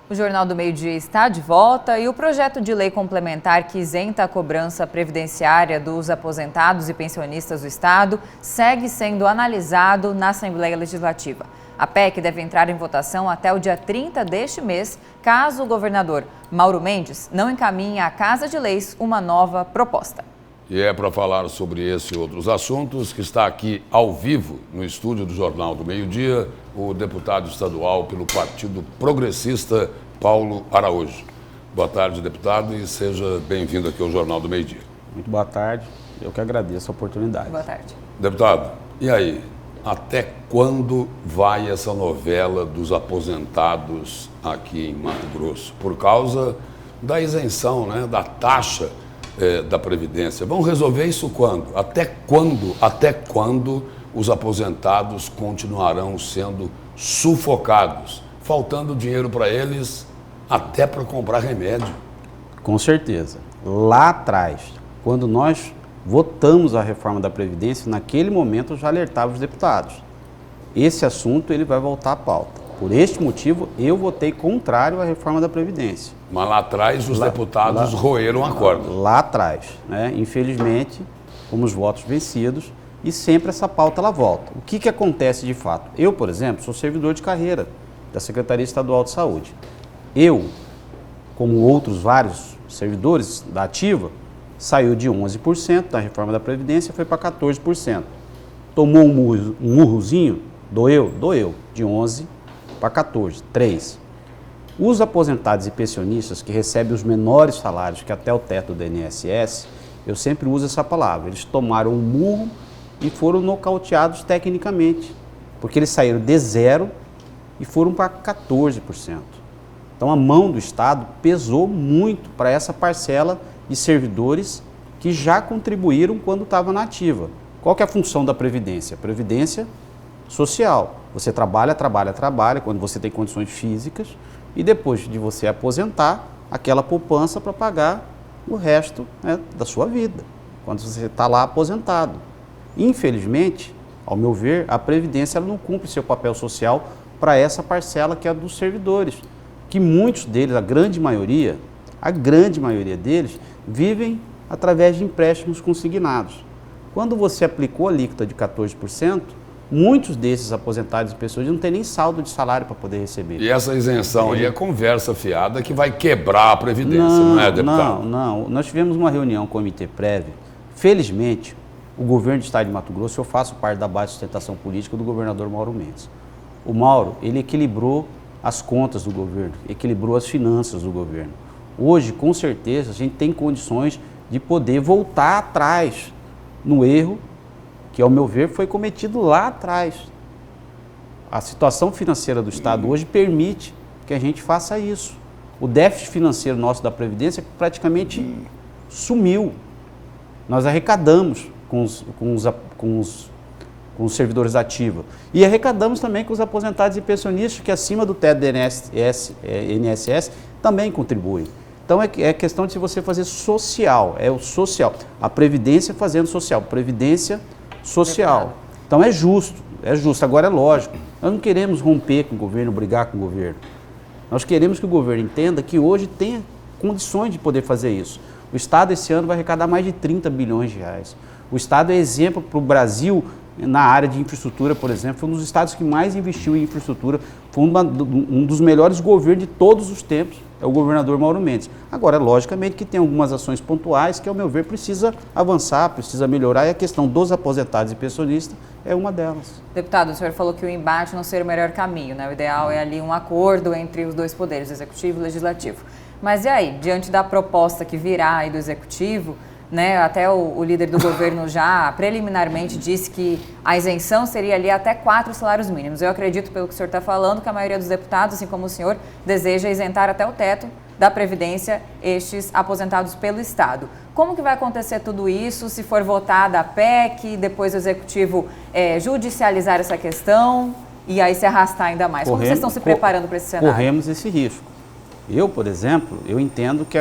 O Jornal do Meio-Dia está de volta e o projeto de lei complementar que isenta a cobrança previdenciária dos aposentados e pensionistas do Estado segue sendo analisado na Assembleia Legislativa. A PEC deve entrar em votação até o dia 30 deste mês, caso o governador Mauro Mendes não encaminhe à Casa de Leis uma nova proposta. E é para falar sobre esse e outros assuntos que está aqui ao vivo no estúdio do Jornal do Meio-Dia o deputado estadual pelo Partido Progressista, Paulo Araújo. Boa tarde, deputado, e seja bem-vindo aqui ao Jornal do Meio-Dia. Muito boa tarde, eu que agradeço a oportunidade. Boa tarde. Deputado, e aí, até quando vai essa novela dos aposentados aqui em Mato Grosso? Por causa da isenção, né, da taxa da Previdência. Vão resolver isso quando? Até quando os aposentados continuarão sendo sufocados, faltando dinheiro para eles até para comprar remédio? Com certeza. Lá atrás, quando nós votamos a reforma da Previdência, naquele momento eu já alertava os deputados. Esse assunto ele vai voltar à pauta. Por este motivo, eu votei contrário à reforma da Previdência. Mas lá atrás os deputados roeram a corda. Lá atrás, né? Infelizmente, fomos votos vencidos e sempre essa pauta ela volta. O que acontece de fato? Eu, por exemplo, sou servidor de carreira da Secretaria Estadual de Saúde. Eu, como outros vários servidores da ativa, saiu de 11% da reforma da Previdência e foi para 14%. Tomou um murrozinho? Doeu, de 11% para 14%, 3%. Os aposentados e pensionistas que recebem os menores salários que até o teto do INSS, eu sempre uso essa palavra, eles tomaram um murro e foram nocauteados tecnicamente, porque eles saíram de 0% e foram para 14%. Então a mão do Estado pesou muito para essa parcela de servidores que já contribuíram quando estava na ativa. Qual que é a função da Previdência? Previdência social. Você trabalha quando você tem condições físicas e depois de você aposentar, aquela poupança para pagar o resto, né, da sua vida, quando você está lá aposentado. Infelizmente, ao meu ver, a Previdência ela não cumpre seu papel social para essa parcela que é dos servidores, que muitos deles, a grande maioria deles, vivem através de empréstimos consignados. Quando você aplicou a alíquota de 14%, muitos desses aposentados e pessoas não têm nem saldo de salário para poder receber. E essa isenção aí é conversa fiada que vai quebrar a Previdência, não é, deputado? Não. Nós tivemos uma reunião com o Comitê Prévio. Felizmente, o governo do Estado de Mato Grosso, eu faço parte da base de sustentação política do governador Mauro Mendes. O Mauro, ele equilibrou as contas do governo, equilibrou as finanças do governo. Hoje, com certeza, a gente tem condições de poder voltar atrás no erro que, ao meu ver, foi cometido lá atrás. A situação financeira do Estado hoje permite que a gente faça isso. O déficit financeiro nosso da Previdência praticamente sumiu. Nós arrecadamos com os servidores ativos e arrecadamos também com os aposentados e pensionistas que acima do teto do INSS também contribuem. Então é questão de você fazer social, é o social. A Previdência fazendo social, Previdência social. Então é justo. Agora é lógico, nós não queremos romper com o governo, brigar com o governo. Nós queremos que o governo entenda que hoje tem condições de poder fazer isso. O Estado esse ano vai arrecadar mais de 30 bilhões de reais. O Estado é exemplo para o Brasil na área de infraestrutura, por exemplo, foi um dos estados que mais investiu em infraestrutura, foi um dos melhores governos de todos os tempos, é o governador Mauro Mendes. Agora, logicamente que tem algumas ações pontuais que, ao meu ver, precisa avançar, precisa melhorar, e a questão dos aposentados e pensionistas é uma delas. Deputado, o senhor falou que o embate não seria o melhor caminho, né? O ideal é ali um acordo entre os dois poderes, o Executivo e o Legislativo. Mas e aí, diante da proposta que virá aí do Executivo, né, até o líder do governo já preliminarmente disse que a isenção seria ali até 4 salários mínimos. Eu acredito, pelo que o senhor está falando, que a maioria dos deputados, assim como o senhor, deseja isentar até o teto da Previdência estes aposentados pelo Estado. Como que vai acontecer tudo isso se for votada a PEC, depois o Executivo judicializar essa questão e aí se arrastar ainda mais? Como vocês estão se preparando para esse cenário? Corremos esse risco. Eu, por exemplo, eu entendo que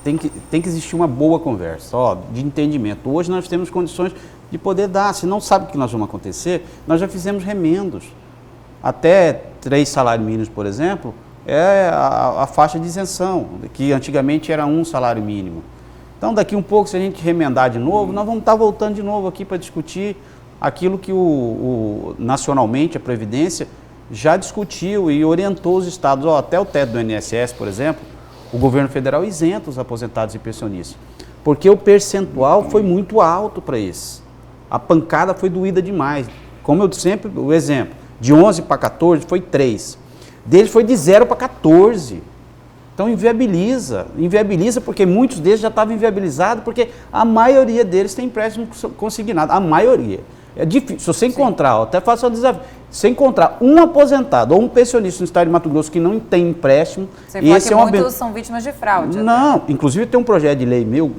tem que existir uma boa conversa, de entendimento. Hoje nós temos condições de poder dar. Se não sabe o que nós vamos acontecer, nós já fizemos remendos. Até 3 salários mínimos, por exemplo, é a faixa de isenção, que antigamente era um salário mínimo. Então, daqui um pouco, se a gente remendar de novo, nós vamos estar voltando de novo aqui para discutir aquilo que nacionalmente a Previdência já discutiu e orientou os estados, até o teto do INSS, por exemplo, o governo federal isenta os aposentados e pensionistas, porque o percentual foi muito alto para esses. A pancada foi doída demais. Como eu sempre, o exemplo, de 11 para 14 foi 3. Deles foi de 0 para 14. Então inviabiliza porque muitos deles já estavam inviabilizados, porque a maioria deles tem empréstimo consignado, a maioria. É difícil, se você encontrar, até faço o desafio, se você encontrar um aposentado ou um pensionista no estado de Mato Grosso que não tem empréstimo, esse é muitos são vítimas de fraude. Não, inclusive tem um projeto de lei meu,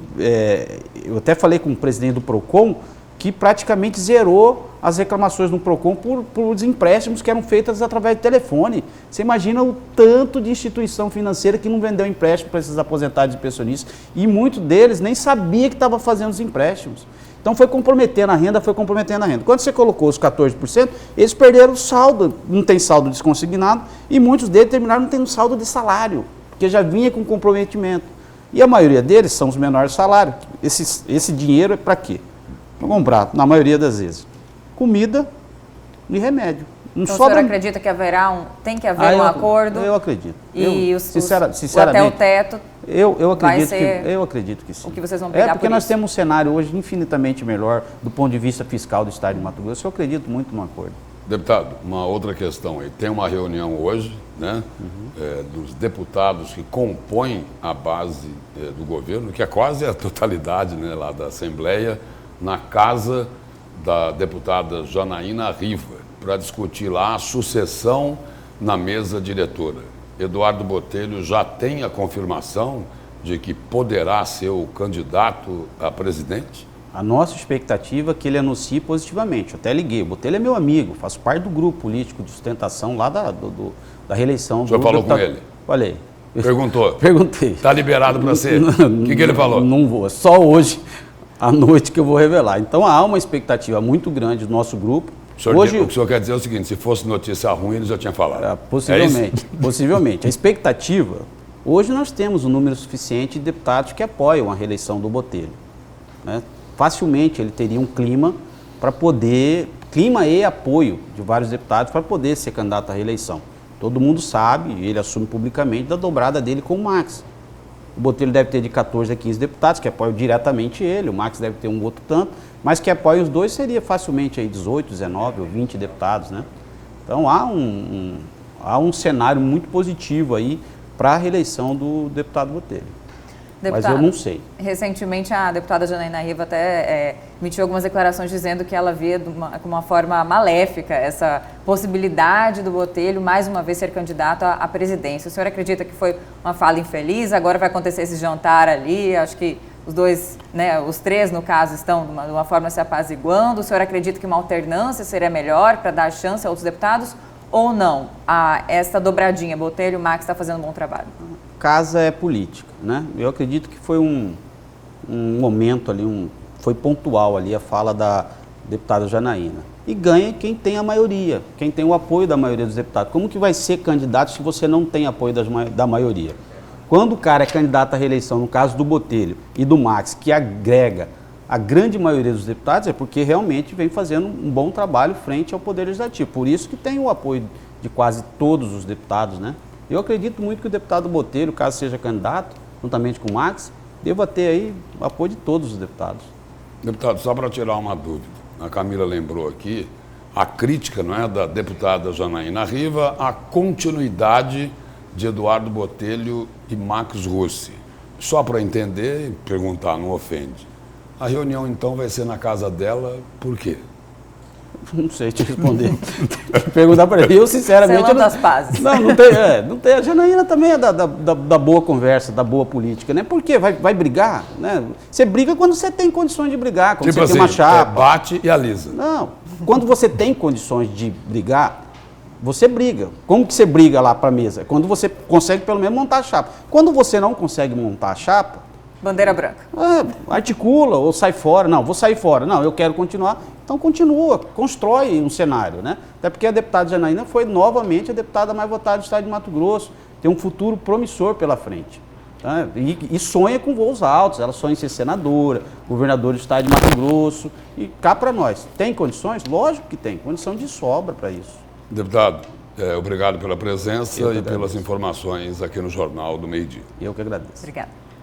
eu até falei com o presidente do PROCON, que praticamente zerou as reclamações no PROCON por empréstimos que eram feitos através de telefone. Você imagina o tanto de instituição financeira que não vendeu empréstimo para esses aposentados e pensionistas, e muitos deles nem sabia que estava fazendo os empréstimos. Então foi comprometendo a renda, Quando você colocou os 14%, eles perderam o saldo, não tem saldo desconsignado, e muitos deles terminaram não tendo saldo de salário, porque já vinha com comprometimento. E a maioria deles são os menores salários. Esse dinheiro é para quê? Para comprar, na maioria das vezes, comida e remédio. Não então sobra... o senhor acredita que tem que haver um acordo? Eu acredito. E sinceramente, até o teto eu acredito que sim. O que vocês vão pegar porque por nós isso. temos um cenário hoje infinitamente melhor do ponto de vista fiscal do estado de Mato Grosso. Eu acredito muito no acordo. Deputado, uma outra questão aí. Tem uma reunião hoje, né, dos deputados que compõem a base do governo, que é quase a totalidade, né, lá da Assembleia, na casa da deputada Janaína Riva, para discutir lá a sucessão na mesa diretora. Eduardo Botelho já tem a confirmação de que poderá ser o candidato a presidente? A nossa expectativa é que ele anuncie positivamente. Eu até liguei. O Botelho é meu amigo, faço parte do grupo político de sustentação lá da reeleição. O senhor falou com ele? Falei. Perguntou? Perguntei. Está liberado para ser? O que ele falou? Não vou. Só hoje, à noite, que eu vou revelar. Então há uma expectativa muito grande do nosso grupo. O que o senhor quer dizer é o seguinte, se fosse notícia ruim, ele já tinha falado. Possivelmente. Possivelmente. A expectativa, hoje nós temos um número suficiente de deputados que apoiam a reeleição do Botelho, né? Facilmente ele teria um clima e apoio de vários deputados para poder ser candidato à reeleição. Todo mundo sabe, ele assume publicamente, da dobrada dele com o Max. O Botelho deve ter de 14 a 15 deputados que apoiam diretamente ele, o Max deve ter um outro tanto, mas que apoiam os dois seria facilmente aí 18, 19 ou 20 deputados, né? Então há um cenário muito positivo aí para a reeleição do deputado Botelho. Deputado, mas eu não sei. Recentemente a deputada Janaína Riva até emitiu algumas declarações dizendo que ela via com uma forma maléfica essa possibilidade do Botelho mais uma vez ser candidato à presidência. O senhor acredita que foi uma fala infeliz? Agora vai acontecer esse jantar ali, acho que os dois, né, os três no caso, estão de uma forma se apaziguando. O senhor acredita que uma alternância seria melhor para dar chance a outros deputados? Ou não? Essa dobradinha, Botelho e Max está fazendo um bom trabalho? Casa é política, né? Eu acredito que foi um momento ali, foi pontual ali a fala da deputada Janaína. E ganha quem tem a maioria, quem tem o apoio da maioria dos deputados. Como que vai ser candidato se você não tem apoio da maioria? Quando o cara é candidato à reeleição, no caso do Botelho e do Max, que agrega a grande maioria dos deputados, é porque realmente vem fazendo um bom trabalho frente ao Poder Legislativo. Por isso que tem o apoio de quase todos os deputados, né? Eu acredito muito que o deputado Botelho, caso seja candidato, juntamente com o Max, deva ter aí o apoio de todos os deputados. Deputado, só para tirar uma dúvida, a Camila lembrou aqui, a crítica, não é, da deputada Janaína Riva à continuidade de Eduardo Botelho e Max Russi. Só para entender e perguntar, não ofende. A reunião, então, vai ser na casa dela, por quê? Não sei te responder. Perguntar para ele, eu sinceramente... Selando as pazes. Não tem. A Janaína também é da boa conversa, da boa política, né? Por quê? Vai brigar, né? Você briga quando você tem condições de brigar, quando tipo você tem uma chapa. Bate e alisa. Não, quando você tem condições de brigar, você briga. Como que você briga lá para a mesa? Quando você consegue pelo menos montar a chapa. Quando você não consegue montar a chapa... Bandeira branca. Articula ou sai fora. Não, vou sair fora. Não, eu quero continuar. Então continua, constrói um cenário, né? Até porque a deputada Janaína foi novamente a deputada mais votada do estado de Mato Grosso, tem um futuro promissor pela frente. Tá? E sonha com voos altos, ela sonha em ser senadora, governador do estado de Mato Grosso. E cá para nós, tem condições? Lógico que tem, condição de sobra para isso. Deputado, obrigado pela presença e pelas informações aqui no Jornal do Meio Dia. Eu que agradeço. Obrigada.